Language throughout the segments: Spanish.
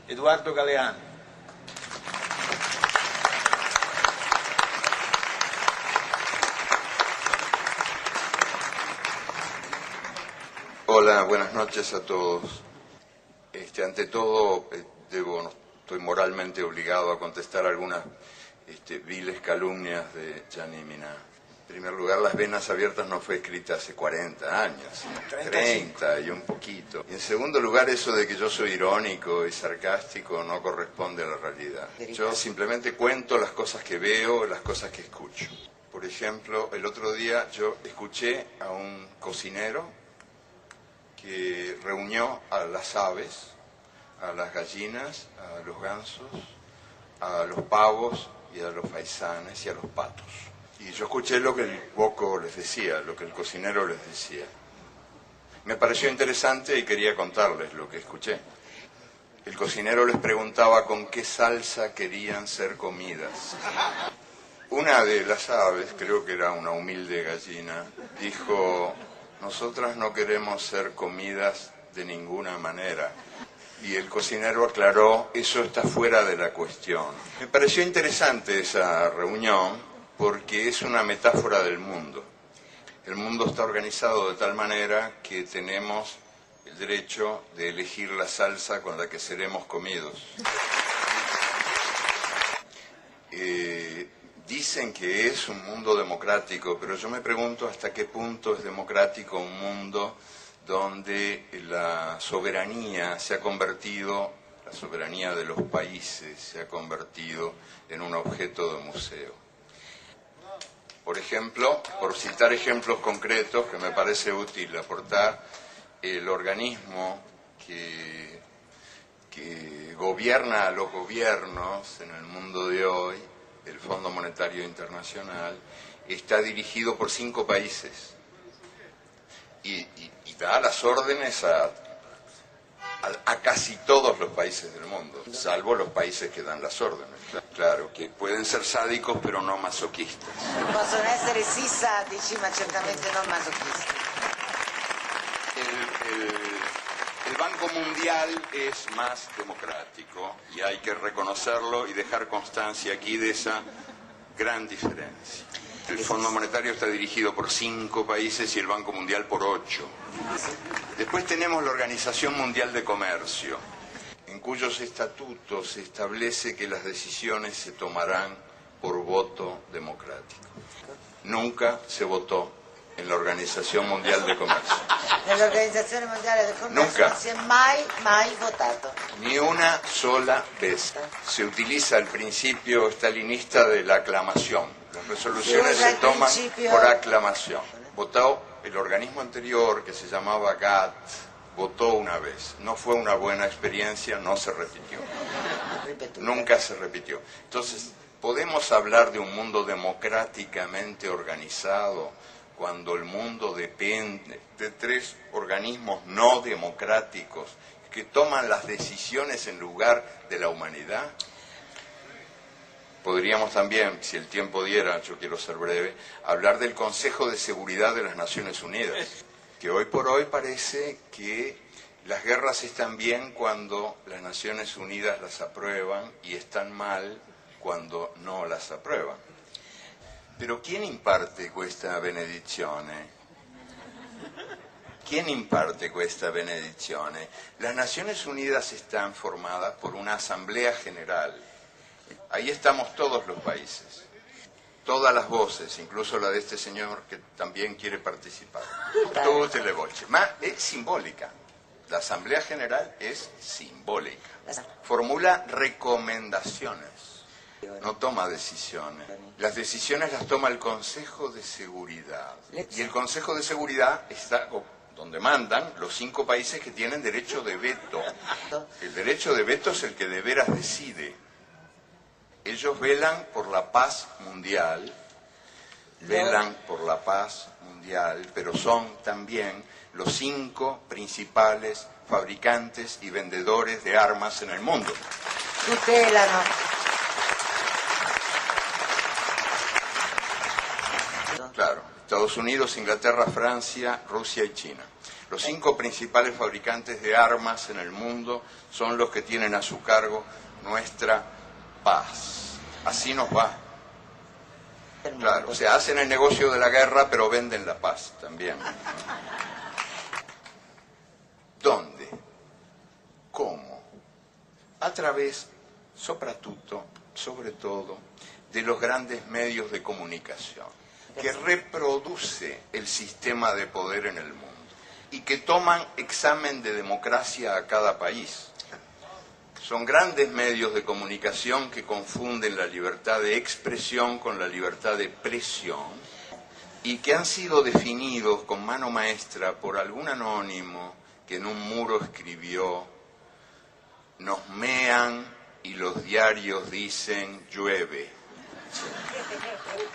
Eduardo Galeani. Hola, buenas noches a todos. Ante todo, estoy moralmente obligado a contestar algunas viles calumnias de Gianni Minà. En primer lugar, Las Venas Abiertas no fue escrita hace 40 años, 30 y un poquito. Y en segundo lugar, eso de que yo soy irónico y sarcástico no corresponde a la realidad. Yo simplemente cuento las cosas que veo, las cosas que escucho. Por ejemplo, el otro día yo escuché a un cocinero que reunió a las aves, a las gallinas, a los gansos, a los pavos y a los faisanes y a los patos. Y yo escuché lo que el boco les decía, lo que el cocinero les decía. Me pareció interesante y quería contarles lo que escuché. El cocinero les preguntaba con qué salsa querían ser comidas. Una de las aves, creo que era una humilde gallina, dijo: nosotras no queremos ser comidas de ninguna manera. Y el cocinero aclaró: eso está fuera de la cuestión. Me pareció interesante esa reunión porque es una metáfora del mundo. El mundo está organizado de tal manera que tenemos el derecho de elegir la salsa con la que seremos comidos. Dicen que es un mundo democrático, pero yo me pregunto hasta qué punto es democrático un mundo donde la soberanía se ha convertido, la soberanía de los países se ha convertido en un objeto de museo. Por ejemplo, por citar ejemplos concretos que me parece útil aportar, el organismo que gobierna a los gobiernos en el mundo de hoy, el Fondo Monetario Internacional, está dirigido por 5 países y da las órdenes a casi todos los países del mundo, salvo los países que dan las órdenes. Claro, que pueden ser sádicos pero no masoquistas. Possono essere sì sadici, ma certamente non masochisti. El Banco Mundial es más democrático y hay que reconocerlo y dejar constancia aquí de esa gran diferencia. El Fondo Monetario está dirigido por 5 países y el Banco Mundial por 8. Después tenemos la Organización Mundial de Comercio, en cuyos estatutos se establece que las decisiones se tomarán por voto democrático. Nunca se votó en la Organización Mundial de Comercio. Nell'Organizzazione Mondiale del Commercio Nunca. non si è mai votato. Ni una sola vez. Se utiliza el principio stalinista de la aclamación. Las resoluciones se toman por aclamación. Votó el organismo anterior, que se llamaba GATT, votó una vez. No fue una buena experiencia, no se repitió. Nunca se repitió. Entonces, ¿podemos hablar de un mundo democráticamente organizado cuando el mundo depende de 3 organismos no democráticos que toman las decisiones en lugar de la humanidad? Podríamos también, si el tiempo diera, yo quiero ser breve, hablar del Consejo de Seguridad de las Naciones Unidas, que hoy por hoy parece que las guerras están bien cuando las Naciones Unidas las aprueban y están mal cuando no las aprueban. Pero ¿quién imparte questa benedizione? ¿Quién imparte questa benedizione? Las Naciones Unidas están formadas por una Asamblea General. Ahí estamos todos los países, todas las voces, incluso la de este señor que también quiere participar. Tutte le voci, ma è simbólica. La Asamblea General es simbólica. Formula recomendaciones. No toma decisiones. Las decisiones las toma el Consejo de Seguridad. Y el Consejo de Seguridad está donde mandan los 5 países que tienen derecho de veto. El derecho de veto es el que de veras decide. Ellos velan por la paz mundial, pero son también los 5 principales fabricantes y vendedores de armas en el mundo. Tutelano. Claro, Estados Unidos, Inglaterra, Francia, Rusia y China. Los 5 principales fabricantes de armas en el mundo son los que tienen a su cargo nuestra paz. Así nos va. Claro, o sea, hacen el negocio de la guerra, pero venden la paz también. ¿Dónde? ¿Cómo? A través, soprattutto, sobre todo, de los grandes medios de comunicación, que reproduce el sistema de poder en el mundo y que toman examen de democracia a cada país. Son grandes medios de comunicación que confunden la libertad de expresión con la libertad de presión y que han sido definidos con mano maestra por algún anónimo que en un muro escribió: nos mean y los diarios dicen llueve.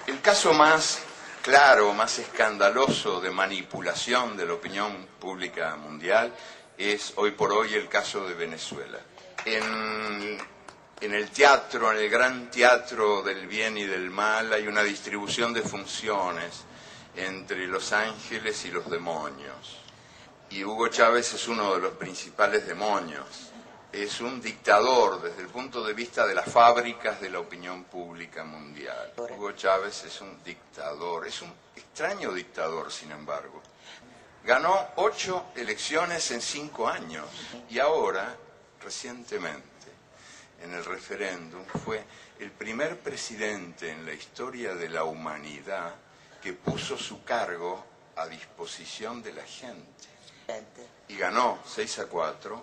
El caso más claro, más escandaloso de manipulación de la opinión pública mundial es hoy por hoy el caso de Venezuela. En el teatro, en el gran teatro del bien y del mal, hay una distribución de funciones entre los ángeles y los demonios. Y Hugo Chávez es uno de los principales demonios. Es un dictador desde el punto de vista de las fábricas de la opinión pública mundial. Hugo Chávez es un dictador, es un extraño dictador, sin embargo. Ganó 8 elecciones en 5 años y ahora, recientemente, en el referéndum, fue el primer presidente en la historia de la humanidad que puso su cargo a disposición de la gente. Y ganó 6-4,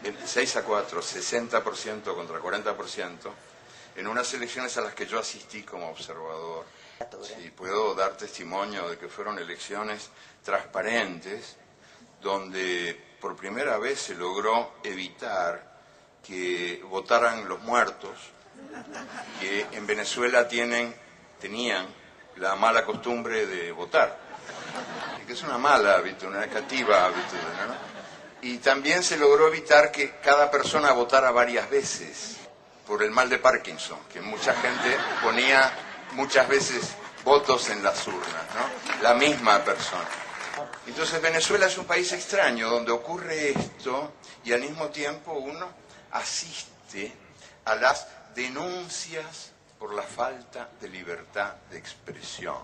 60% contra 40%, en unas elecciones a las que yo asistí como observador. Sí, puedo dar testimonio de que fueron elecciones transparentes, donde por primera vez se logró evitar que votaran los muertos, que en Venezuela tenían la mala costumbre de votar, que es una mala habitude, una negativa habitude, ¿no? Y también se logró evitar que cada persona votara varias veces por el mal de Parkinson, que mucha gente ponía muchas veces votos en las urnas, ¿no? La misma persona. Entonces Venezuela es un país extraño donde ocurre esto y al mismo tiempo uno asiste a las denuncias por la falta de libertad de expresión.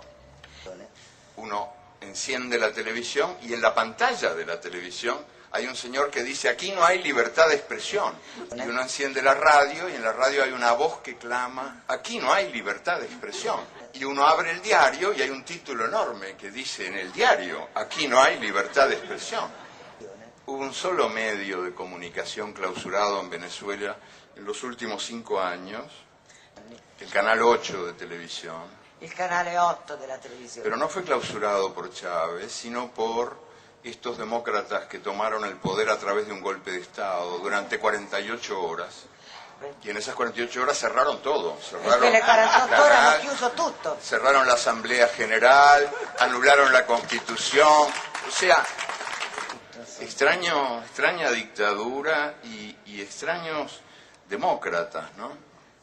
Uno enciende la televisión y en la pantalla de la televisión hay un señor que dice: aquí no hay libertad de expresión. Y uno enciende la radio y en la radio hay una voz que clama: aquí no hay libertad de expresión. Y uno abre el diario y hay un título enorme que dice en el diario: aquí no hay libertad de expresión. Hubo un solo medio de comunicación clausurado en Venezuela en los últimos 5 años, el Canal 8 de televisión. El Canal 8 de la televisión. Pero no fue clausurado por Chávez, sino por estos demócratas que tomaron el poder a través de un golpe de Estado durante 48 horas. Y en esas 48 horas cerraron todo. Cerraron le 48 horas hanno chiuso tutto. Cerraron la Asamblea General, anularon la Constitución. O sea, extraña dictadura y extraños demócratas, ¿no?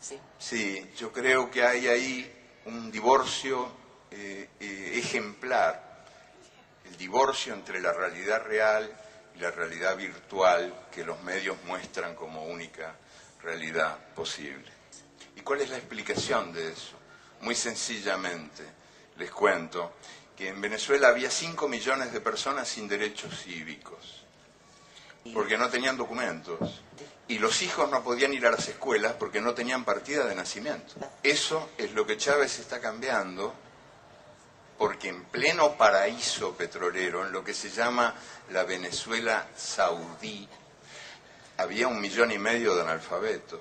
Sí. Sí, yo creo que hay ahí un divorcio ejemplar. El divorcio entre la realidad real y la realidad virtual que los medios muestran como única realidad posible. ¿Y cuál es la explicación de eso? Muy sencillamente, les cuento que en Venezuela había 5 millones de personas sin derechos cívicos, porque no tenían documentos, y los hijos no podían ir a las escuelas porque no tenían partida de nacimiento. Eso es lo que Chávez está cambiando, porque en pleno paraíso petrolero, en lo que se llama la Venezuela saudí, había 1,5 millones de analfabetos,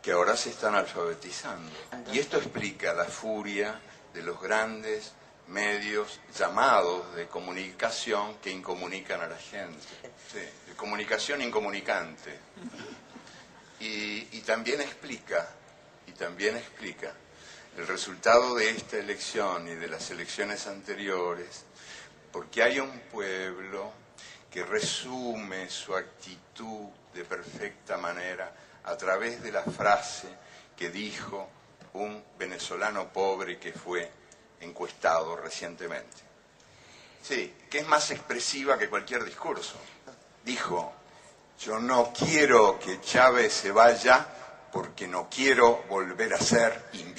que ahora se están alfabetizando. Y esto explica la furia de los grandes medios llamados de comunicación que incomunican a la gente. Sí, de comunicación incomunicante. Y también explica el resultado de esta elección y de las elecciones anteriores, porque hay un pueblo que resume su actitud de perfecta manera a través de la frase que dijo un venezolano pobre que fue encuestado recientemente. Sí, que es más expresiva que cualquier discurso. Dijo: yo no quiero que Chávez se vaya porque no quiero volver a ser imbécil.